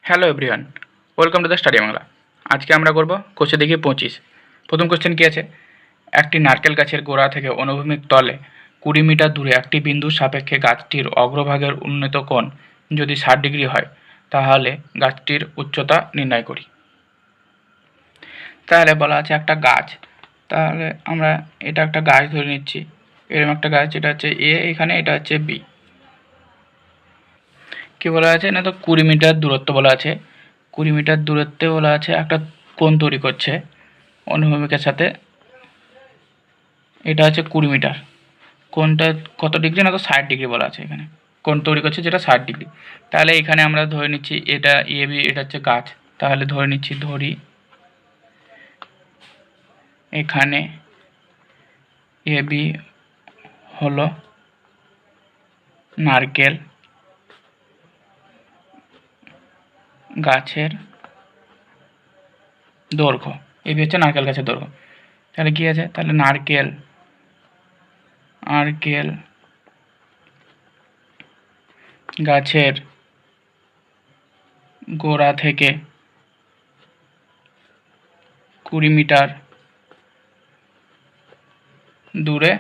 Hello everyone, welcome to the study Bangla. আজকে আমরা করব কোষে দেখি 25। প্রথম কোশ্চেন কী আছে? একটি নারকেল গাছের গোড়া থেকে অনুভূমিক তলে 20 মিটার দূরে একটি বিন্দুর সাপেক্ষে গাছটির অগ্রভাগের উন্নত কোণ যদি 60 ডিগ্রি হয়, তাহলে গাছটির উচ্চতা নির্ণয় করি। তাহলে বলা আছে একটা গাছ, তাহলে আমরা এটা একটা গাছ ধরে নিচ্ছি। এরকম একটা গাছ, এটা হচ্ছে এ, এখানে এটা হচ্ছে বি। কী বলা আছে না, তো 20 মিটার দূরত্ব বলা আছে। 20 মিটার দূরত্বে বলা আছে একটা কোণ তৈরি করছে অনুভূমিকের সাথে। এটা হচ্ছে 20 মিটার। কোণটা কত ডিগ্রি না, তো 60 ডিগ্রি বলা আছে এখানে। কোণ তৈরি করছে যেটা 60 ডিগ্রি। তাহলে এখানে আমরা ধরে নিচ্ছি এটা এ বি, এটা হচ্ছে গাছ। তাহলে ধরে নিচ্ছি, ধরি এখানে এ বি হলো নারকেল গাছের দৈর্ঘ্য। এ বি হচ্ছে নারকেল গাছের দৈর্ঘ্য। তাহলে কী আছে? তাহলে নারকেল গাছের গোড়া থেকে 20 মিটার দূরে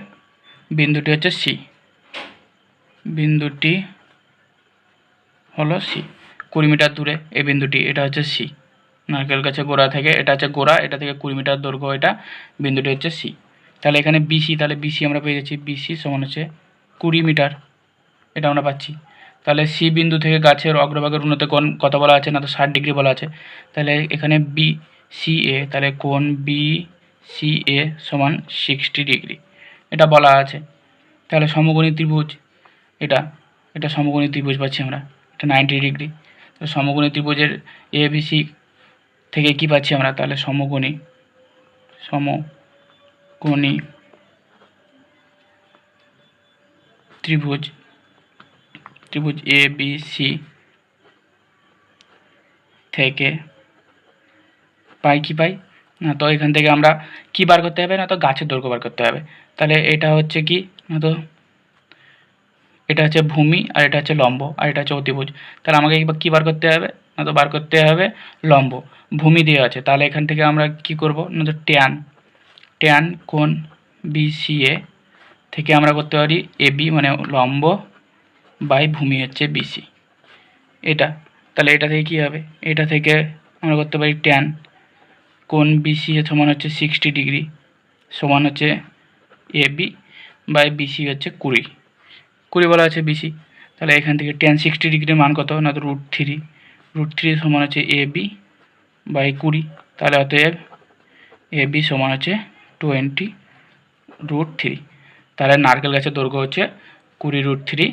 বিন্দুটি হচ্ছে সি। বিন্দুটি হলো সি। 20 মিটার দূরে এই বিন্দুটি, এটা হচ্ছে সি। নারকেল গাছের গোড়া থেকে, এটা হচ্ছে গোড়া, এটা থেকে 20 মিটার দৈর্ঘ্য, এটা বিন্দুটি হচ্ছে সি। তাহলে এখানে বিসি, তাহলে বিসি আমরা পেয়ে যাচ্ছি, বিসি সমান হচ্ছে 20 মিটার, এটা আমরা পাচ্ছি। তাহলে সি বিন্দু থেকে গাছের অগ্রভাগের উন্নত কোণ কত বলা আছে না, তো 60 ডিগ্রি বলা আছে। তাহলে এখানে বি সি এ, তাহলে কোণ বি সি এ সমান 60 ডিগ্রি, এটা বলা আছে। তাহলে সমকোণী ত্রিভুজ, এটা এটা সমকোণী ত্রিভুজ পাচ্ছি আমরা, এটা 90 ডিগ্রি। তো সমকোণী ত্রিভুজের এ বি সি থেকে কি পাচ্ছি আমরা? তাহলে সমকোণী ত্রিভুজ এ বি সি থেকে পাই কি পাই না, তো এখান থেকে আমরা কি বার করতে হবে না, তো গাছের দৈর্ঘ্য বার করতে হবে। তাহলে এটা হচ্ছে কি না, তো এটা হচ্ছে ভূমি, আর এটা হচ্ছে লম্ব, আর এটা হচ্ছে অতিভুজ। তাহলে আমাকে কী বার করতে হবে না, তো বার করতে হবে লম্ব। ভূমি দেওয়া আছে, তাহলে এখান থেকে আমরা কি করব না, তো ট্যান কোণ বিসিএ থেকে আমরা করতে পারি এ বি, মানে লম্ব বাই ভূমি হচ্ছে বিসি, এটা। তাহলে এটা থেকে কি হবে? এটা থেকে আমরা করতে পারি ট্যান কোণ বিসিএ সমান হচ্ছে 60 ডিগ্রি, সমান হচ্ছে এ বি বাই বিসি হচ্ছে 20 বলা আছে বিসি। তাহলে এখান থেকে ট্যান 60 ডিগ্রির মান কত না, তো √3 সমান হচ্ছে এ বি বাই 20। তাহলে অতএব এ বি সমান হচ্ছে 20√3। তাহলে নারকেল গাছের দৈর্ঘ্য হচ্ছে 20√3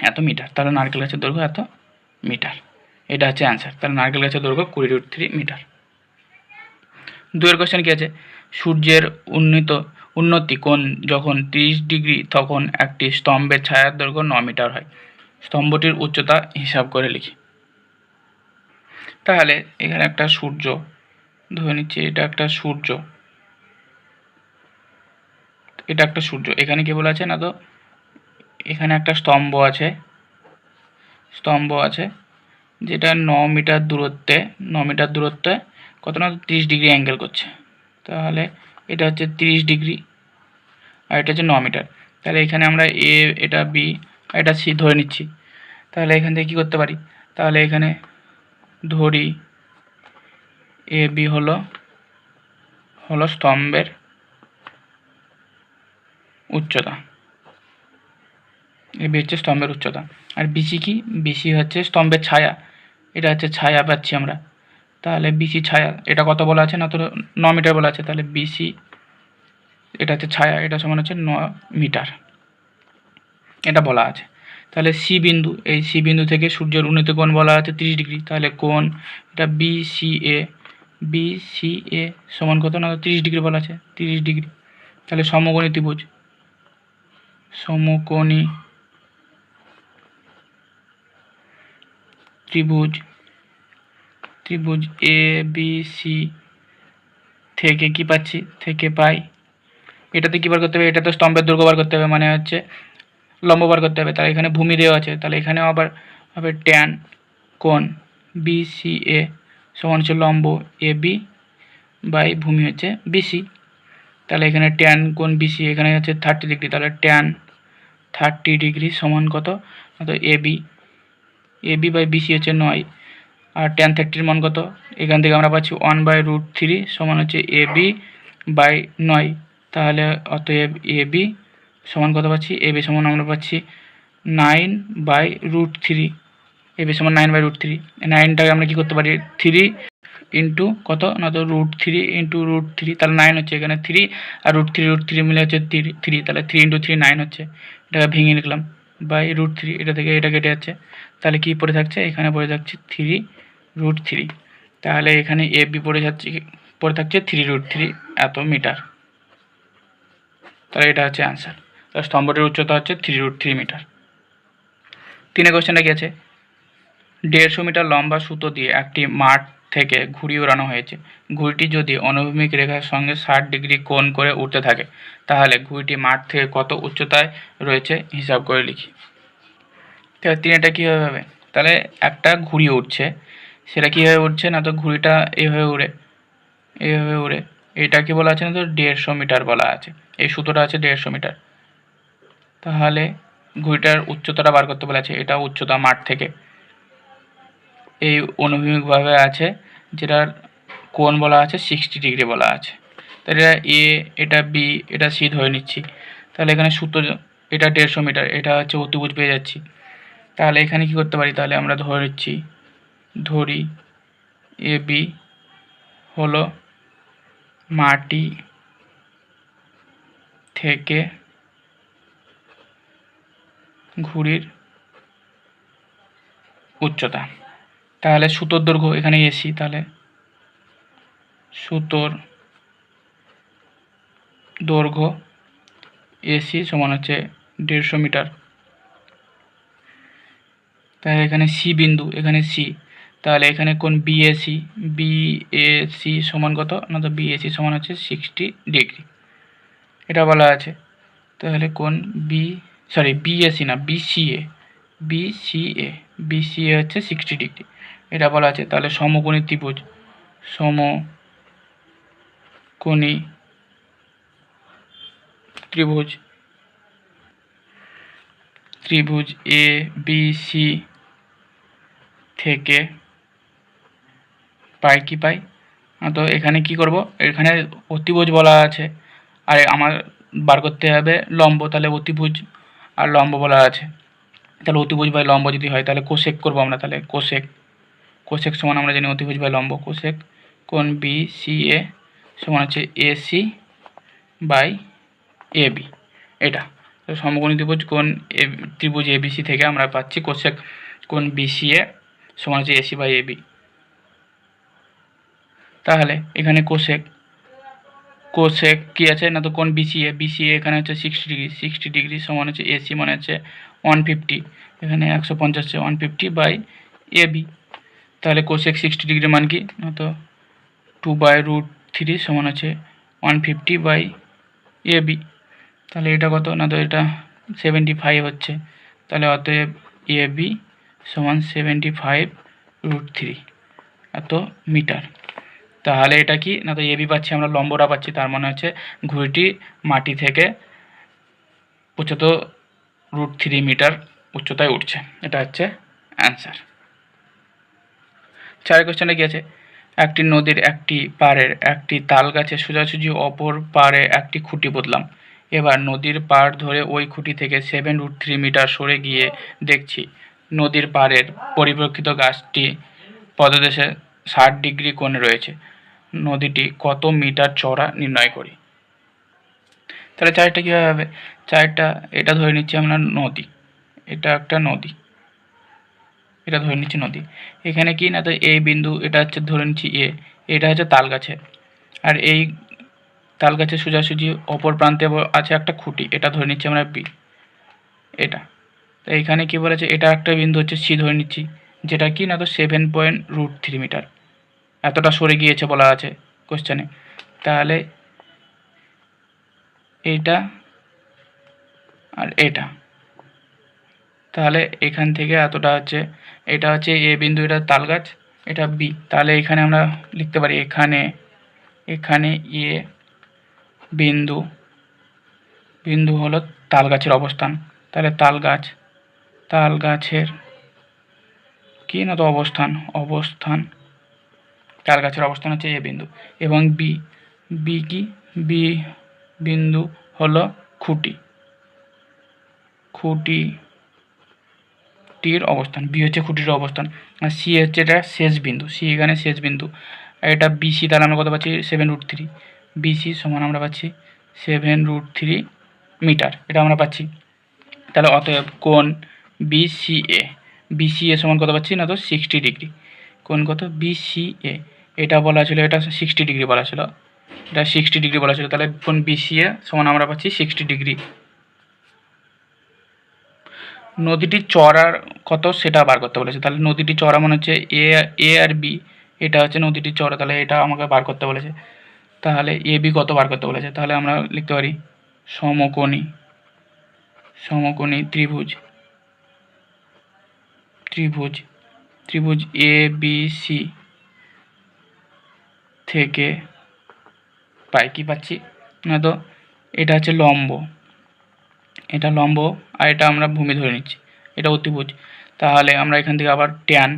এত মিটার। তাহলে নারকেল গাছের দৈর্ঘ্য এত মিটার, এটা হচ্ছে অ্যান্সার। তাহলে নারকেল গাছের দৈর্ঘ্য 20√3 মিটার। দুয়ের কোশ্চেন কী আছে? সূর্যের উন্নতি কোণ যখন 30 ডিগ্রি, তখন একটি স্তম্ভের ছায়ার দৈর্ঘ্য 9 মিটার হয়। স্তম্ভটির উচ্চতা হিসাব করে লিখি। তাহলে এখানে একটা সূর্য ধরে নিচ্ছি, এটা একটা সূর্য, এখানে কি বলা আছে না, তো এখানে একটা স্তম্ভ আছে যেটা 9 মিটার দূরত্বে কত না, 30 ডিগ্রি অ্যাঙ্গেল করছে। তাহলে এটা হচ্ছে 30 ডিগ্রি, আর এটা হচ্ছে 9 মিটার। তাহলে এখানে আমরা এ, এটা বি, এটা সি ধরে নিচ্ছি। তাহলে এখান থেকে কী করতে পারি? তাহলে এখানে ধরি এ বি হলো স্তম্ভের উচ্চতা, এ বি হচ্ছে স্তম্ভের উচ্চতা। আর বিসি কি? বিসি হচ্ছে স্তম্ভের ছায়া, এটা হচ্ছে ছায়া পাচ্ছি আমরা। তাহলে বিসি ছায়া, এটা কত বলা আছে না, তো 9 মিটার বলা আছে। তাহলে বিসি, এটা হচ্ছে ছায়া, এটা সমান হচ্ছে 9 মিটার, এটা বলা আছে। তাহলে সি বিন্দু, এই সি বিন্দু থেকে সূর্যের উন্নত কোণ বলা আছে 30 ডিগ্রি। তাহলে কোণ এটা বিসিএ সমান কত না, 30 ডিগ্রি বলা আছে, 30 ডিগ্রি। তাহলে সমকোণী ত্রিভুজ এ বি সি থেকে কি পাচ্ছি? থেকে পাই, এটাতে কী বার করতে হবে? এটাতে স্তম্ভের দৈর্ঘ্য বার করতে হবে, মানে হচ্ছে লম্ব বার করতে হবে। তাহলে এখানে ভূমি দেওয়া আছে, তাহলে এখানেও আবার হবে ট্যান কোণ BCA সমান হচ্ছে লম্ব AB বাই ভূমি হচ্ছে BC। তাহলে এখানে ট্যান কোণ BC এখানে হচ্ছে 30 ডিগ্রি, তাহলে ট্যান 30 ডিগ্রি সমান কত, তো AB বাই BC হচ্ছে 9, আর ট্যান 30 মান কত, এখান থেকে আমরা পাচ্ছি 1/√3 সমান হচ্ছে AB বাই 9। তাহলে অতএব AB সমান কত পাচ্ছি, AB সমান আমরা পাচ্ছি 9/√3। AB সমান 9/√3। 9টাকে আমরা কি করতে পারি, 3 ইন্টু কত না, তো √3 ইন্টু √3, তাহলে 9 হচ্ছে, এখানে 3 আর √3 মিলে হচ্ছে 3, তাহলে 3 ইন্টু 3 9 হচ্ছে। এটাকে ভেঙে লিখলাম বাই √3, এটা থেকে এটা কেটে যাচ্ছে, তাহলে কি পড়ে থাকছে, এখানে পড়ে থাকছে 3√3। তাহলে এখানে AB পড়ে থাকছে 3√3 এত মিটার। তাহলে এটা হচ্ছে অ্যান্সার। তাহলে স্তম্ভটির উচ্চতা হচ্ছে 3√3 মিটার। 3 কোশ্চেনটা কি আছে, 150 মিটার লম্বা সুতো দিয়ে একটি মাঠ থেকে ঘুড়ি ওড়ানো হয়েছে। ঘুড়িটি যদি অনুভূমিক রেখার সঙ্গে 60 ডিগ্রি কোণ করে উঠতে থাকে, তাহলে ঘুড়িটি মাঠ থেকে কত উচ্চতায় রয়েছে হিসাব করে লিখি। তাহলে 3এটা কীভাবে হবে, তাহলে একটা ঘুড়ি উঠছে, সেটা কীভাবে উঠছে না, তো ঘুড়িটা এইভাবে উড়ে এটা কি বলা আছে না, তো 150 মিটার বলা আছে, এই সুতোটা আছে 150 মিটার। তাহলে ঘুড়িটার উচ্চতাটা বার করতে বলা আছে, এটা উচ্চতা মাঠ থেকে, এই অনুভূমিকভাবে আছে, যেটার কোণ বলা আছে 60 ডিগ্রি বলা আছে। তাহলে এটা A, এটা B, এটা C ধরে নিচ্ছি। তাহলে এখানে সুতো, এটা 150 মিটার, এটা হচ্ছে অতিভুজ পেয়ে যাচ্ছি। তাহলে এখানে কি করতে পারি, তাহলে আমরা ধরি AB হলো মাটি থেকে ঘুড়ির উচ্চতা। তাহলে সুতোর দৈর্ঘ্য এখানে AC, তাহলে সুতোর দৈর্ঘ্য AC সমান হচ্ছে 150 মিটার। তাহলে এখানে C বিন্দু, এখানে C, তাহলে এখানে কোন BAC সমান কত না, তো BAC সমান হচ্ছে 60 ডিগ্রি, এটা বলা আছে। তাহলে কোন BAC না, BCA হচ্ছে 60 ডিগ্রি, এটা বলা আছে। তাহলে সমকোণী ত্রিভুজ ABC থেকে পাই কি পাই, তো এখানে কি করব, এখানে অতিভুজ বলা আছে, আর আমার বার করতে হবে লম্ব, তাহলে অতিভুজ আর লম্ব বলা আছে। তাহলে অতিভুজ বাই লম্ব যদি হয়, তাহলে কোসেক করব আমরা, তাহলে কোসেক সমান আমরা জানি অতিভুজ বাই লম্ব, কোসেক কোণ BCA সমান হচ্ছে AC বাই AB, এটা তো সমকোণী ত্রিভুজ ABC থেকে আমরা পাচ্ছি কোসেক কোণ BCA সমান হচ্ছে AC বাই AB। তাহলে এখানে কোসেক কি আছে না, তো কোণ BCA এখানে হচ্ছে 60 ডিগ্রি সমান হচ্ছে AC মানে হচ্ছে 150, এখানে 150 হচ্ছে 150 বাই AB। তাহলে কোসেক 60 ডিগ্রি মান কি না, তো 2/√3 সমান হচ্ছে 150 বাই AB। তাহলে এটা কত না, তো এটা 75 হচ্ছে, তাহলে অতএব AB সমান 75√3 এত মিটার। তাহলে এটা কি না, তো AB পাচ্ছি আমরা, লম্বটা পাচ্ছি, তার মানে হচ্ছে ঘুড়িটি মাটি থেকে উচ্চতা √3 মিটার উচ্চতায় উঠছে, এটা হচ্ছে অ্যান্সার। 4 কোশ্চেনে কি আছে, একটি নদীর একটি পাড়ের একটি তাল গাছে সোজাসুজি অপর পাড়ে একটি খুঁটি পুঁতলাম। এবার নদীর পাড় ধরে ওই খুঁটি থেকে 7√3 মিটার সরে গিয়ে দেখছি নদীর পাড়ের পরিপ্রেক্ষিত গাছটি পদদেশে 60 ডিগ্রি কোণে রয়েছে। নদীটি কত মিটার চওড়া নির্ণয় করি। তাহলে চারটা কীভাবে হবে, এটা ধরে নিচ্ছি আমরা নদী, এটা একটা নদী, এটা ধরে নিচ্ছি নদী। এখানে কি না, তো এই বিন্দু এটা হচ্ছে ধরে নিচ্ছি এটা হচ্ছে তাল গাছে, আর এই তাল গাছের সোজাসুজি অপর প্রান্তে আছে একটা খুঁটি, এটা ধরে নিচ্ছি আমরা B, এটা। তো এইখানে কি বলেছে, এটা একটা বিন্দু হচ্ছে C ধরে নিচ্ছি, যেটা কি না, তো 7.√3 মিটার এতটা সরে গিয়েছে বলা আছে কোশ্চেনে। তাহলে এইটা আর এটা, তাহলে এখান থেকে এতটা হচ্ছে, এটা হচ্ছে A বিন্দু, এটা তাল গাছ, এটা বি। তাহলে এখানে আমরা লিখতে পারি এখানে এ বিন্দু হলো তাল গাছের অবস্থান। তাহলে তাল গাছের কি না তো অবস্থান তাল গাছের অবস্থান হচ্ছে এ বিন্দু। এবং বি কি বি বিন্দু হলো খুঁটিটির অবস্থান। বি হচ্ছে খুঁটির অবস্থান। আর সি হচ্ছে এটা শেষ বিন্দু, সি এখানে শেষ বিন্দু। আর এটা বিসি, তাহলে আমরা কত পাচ্ছি 7√3। বিসি সমান আমরা পাচ্ছি 7√3 মিটার, এটা আমরা পাচ্ছি। তাহলে অতএব কোণ বিসিএ সমান কত পাচ্ছি না তো 60 ডিগ্রি। কোণ কত বিসিএ, এটা বলা ছিল, এটা 60 ডিগ্রি বলা ছিল, এটা 60 ডিগ্রি বলা ছিল। তাহলে কোণ বিসিএ সমান আমরা পাচ্ছি 60 ডিগ্রি। নদীটির চওড়ার কত সেটা বার করতে বলেছে। তাহলে নদীটির চওড়া মানে হচ্ছে এ আর বি, এটা হচ্ছে নদীটির চওড়া, তাহলে এটা আমাকে বার করতে বলেছে। তাহলে এ বি কত বার করতে বলেছে, তাহলে আমরা লিখতে পারি সমকোণী ত্রিভুজ এ বি সি থেকে পাই কি পাচ্ছি না তো এটা হচ্ছে লম্ব, এটা লম্ব, আর এটা আমরা ভূমি ধরে নিচ্ছি, এটা অতিভুজ। তাহলে আমরা এখান থেকে আবার ট্যান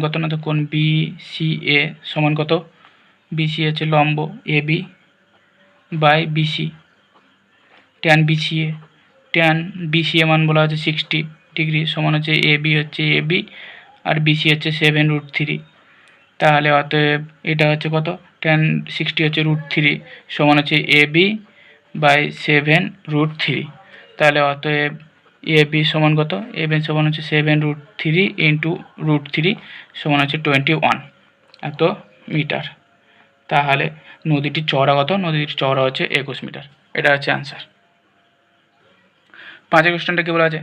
কত না তো কোণ বি সি এ সমান কত, বিসি হচ্ছে লম্ব A B by BC, tan BCA মান বলা হচ্ছে 60 ডিগ্রি সমান হচ্ছে এ বি আর বিসি হচ্ছে 7√3। তাহলে অতএব এটা হচ্ছে কত, ট্যান 60 হচ্ছে √3 সমান হচ্ছে এ বি বাই 7√3। তাহলে অতএব এ বি সমান কত, এ বি সমান হচ্ছে 7√3 ইন্টু √3 সমান হচ্ছে 21 এত মিটার। তাহলে নদীটির চওড়া কত, নদীটির চওড়া হচ্ছে 21 মিটার, এটা হচ্ছে অ্যান্সার। 5 কোশ্চেনটা কি বলা আছে,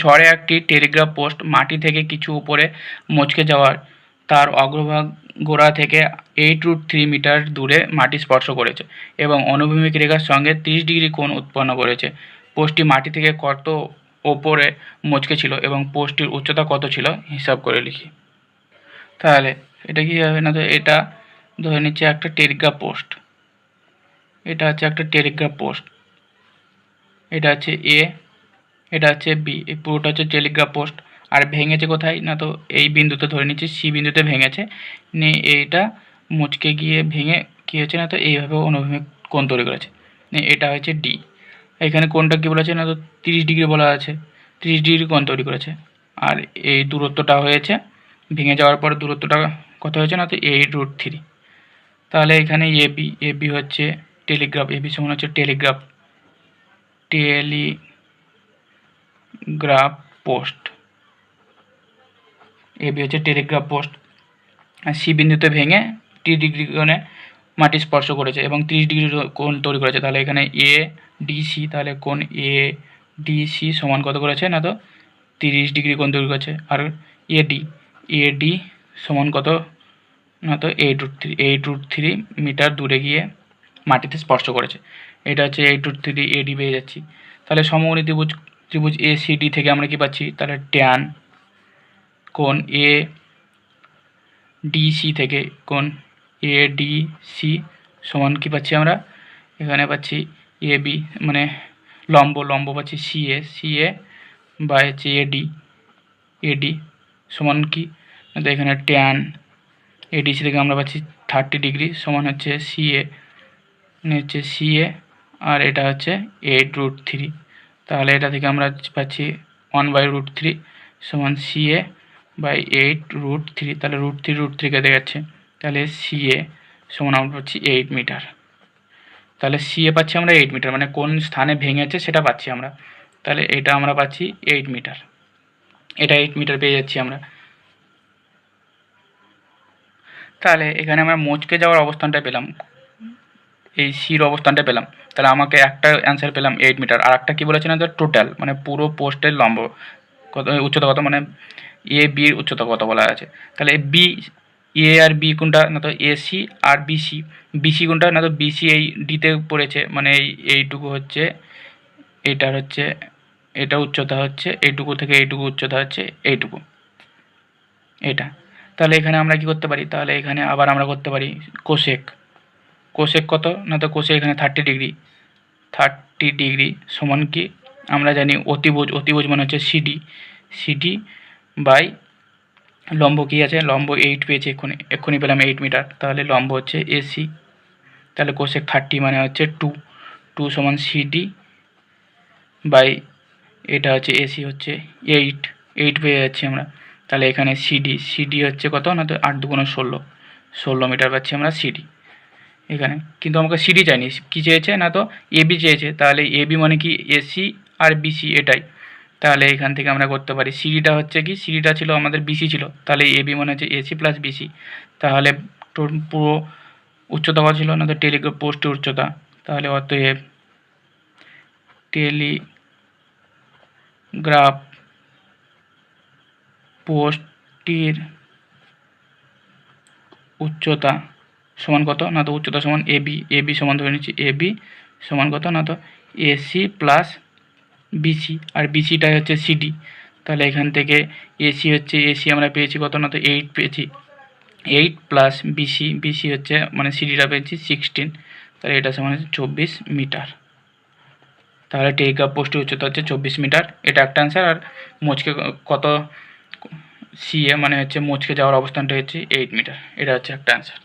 ঝড়ে একটি টেলিগ্রাফ পোস্ট মাটি থেকে কিছু উপরে মচকে যাওয়ার তার অগ্রভাগ গোড়া থেকে 8√3 মিটার দূরে মাটি স্পর্শ করেছে এবং অনুভূমিক রেখার সঙ্গে 30 ডিগ্রি কোণ উৎপন্ন করেছে। পোস্টটি মাটি থেকে কত ওপরে মচকে ছিল এবং পোস্টটির উচ্চতা কত ছিল হিসাব করে লিখি। তাহলে এটা কি হবে না তো, এটা ধরে নিচ্ছে একটা টেলিগ্রাফ পোস্ট, এটা হচ্ছে একটা টেলিগ্রাফ পোস্ট, এটা হচ্ছে এ, এটা হচ্ছে বি, এই পুরোটা হচ্ছে টেলিগ্রাফ পোস্ট। আর ভেঙেছে কোথায় না তো এই বিন্দুতে ধরে নিচ্ছি, সি বিন্দুতে ভেঙেছে, নিয়ে এইটা মুচকে গিয়ে ভেঙে কী হচ্ছে না তো এইভাবে অনুভূমিক কোণ তৈরি করেছে, এটা হচ্ছে ডি। এখানে কোণটা কী বলা আছে না তো 30 ডিগ্রি বলা আছে, 30 ডিগ্রি কোণ তৈরি করেছে। আর এই দূরত্বটা হয়েছে, ভেঙে যাওয়ার পর দূরত্বটা কত হয়েছে না তো 8√3। তাহলে এখানে এ বি হচ্ছে টেলিগ্রাফ, এ বি সমান হচ্ছে টেলিগ্রাফ পোস্ট, এ বি হচ্ছে টেলিগ্রাফ পোস্ট। আর সি বিন্দুতে ভেঙে 30 ডিগ্রি কোণে মাটি স্পর্শ করেছে এবং 30 ডিগ্রি কোণ তৈরি করেছে। তাহলে এখানে এ ডি সি, তাহলে কোণ এ ডি সি সমান কত করেছে না তো 30 ডিগ্রি কোণ তৈরি করেছে। আর এ ডি সমান কত না তো 8√3 মিটার দূরে গিয়ে মাটিতে স্পর্শ করেছে, এটা হচ্ছে 8√3 এডি পেয়ে যাচ্ছি। তাহলে সমকোণী ত্রিভুজ এ সি ডি থেকে আমরা কি পাচ্ছি, তাহলে ট্যান কোণ এ ডি সি থেকে কোণ এ ডি সি সমান কি পাচ্ছি আমরা, এখানে পাচ্ছি এ বি মানে লম্ব পাচ্ছি সি এ বাই হচ্ছে এডি সমান কি, তো এখানে ট্যান এডিসি থেকে আমরা পাচ্ছি 30 ডিগ্রি সমান হচ্ছে সি এ আর এটা হচ্ছে 8√3। তাহলে এটা থেকে আমরা পাচ্ছি 1/√3 সমান সি এ বাই 8√3। তাহলে √3 কেটে যাচ্ছে, তাহলে সি এ সমান আমরা পাচ্ছি 8 মিটার। তাহলে সি এ পাচ্ছি আমরা 8 মিটার, মানে কোন স্থানে ভেঙেছে সেটা পাচ্ছি আমরা। তাহলে এটা আমরা পাচ্ছি 8 মিটার, এটা 8 মিটার পেয়ে যাচ্ছি আমরা। তাহলে এখানে আমরা মচকে যাওয়ার অবস্থানটা পেলাম, এই সির অবস্থানটা পেলাম। তাহলে আমাকে একটা অ্যান্সার পেলাম 8 মিটার, আর একটা কী বলেছে না, টোটাল মানে পুরো পোস্টের লম্ব কত, উচ্চতা কত, মানে এ বির উচ্চতা কত বলা আছে। তাহলে বি এ আর বি কোনটা না তো এসি আর বিসি কোনটা না তো বিসি এই ডিতে পড়েছে, মানে এইটুকু হচ্ছে এইটার হচ্ছে এটা উচ্চতা হচ্ছে এইটুকু থেকে এইটুকু উচ্চতা হচ্ছে এইটুকু এটা। তাহলে এখানে আমরা কি করতে পারি, তাহলে এখানে আবার আমরা করতে পারি কোসেক। কোসেক কত না, তো কোসেক এখানে 30 ডিগ্রি সমান কি আমরা জানি অতিভুজ, অতিভুজ মানে হচ্ছে সিডি বাই লম্ব কি আছে, লম্ব 8 পেয়েছে, এক্ষুনি পেলাম 8 মিটার, তাহলে লম্ব হচ্ছে এসি। তাহলে কোসেক 30 মানে হচ্ছে 2 সমান সিডি বাই এটা হচ্ছে এসি হচ্ছে 8 পেয়ে যাচ্ছি আমরা। তাহলে এখানে সিডি হচ্ছে কত না, তো 8 দুগুণ 16 মিটার পাচ্ছি আমরা সিডি এখানে। কিন্তু আমাকে সিডি চাইনি, কী চেয়েছে না, তো এবি চেয়েছে। তাহলে এবি মানে কি এসি আর বিসি এটাই। তাহলে এখান থেকে আমরা করতে পারি সিডিটা হচ্ছে কি, সিডিটা ছিল আমাদের বিসি ছিল, তাহলে এবি মানে হচ্ছে এসি প্লাস বিসি। তাহলে পুরো উচ্চতা কত ছিল না, তো টেলিগ্রাফ পোস্টের উচ্চতা, তাহলে অতএব টেলিগ্রাফ পোস্টটির উচ্চতা সমান কত না, তো উচ্চতা সমান এবি সমান ধরে নিচ্ছি এবি সমান কত না, তো এসি প্লাস বিসি, আর বিসিটাই হচ্ছে সিডি। তাহলে এখান থেকে এসি আমরা পেয়েছি কত না, তো 8 পেয়েছি, 8 প্লাস বিসি হচ্ছে মানে সিডিটা পেয়েছি 16, তাহলে এটা সমান হচ্ছে 24 মিটার। তাহলে টেলিগ্রাফ পোস্টের উচ্চতা হচ্ছে 24 মিটার, এটা একটা অ্যান্সার। আর মোচকে কত সিএ মানে হচ্ছে মোচকে যাওয়ার অবস্থানটা হচ্ছে 8 মিটার, এটা হচ্ছে একটা অ্যান্সার।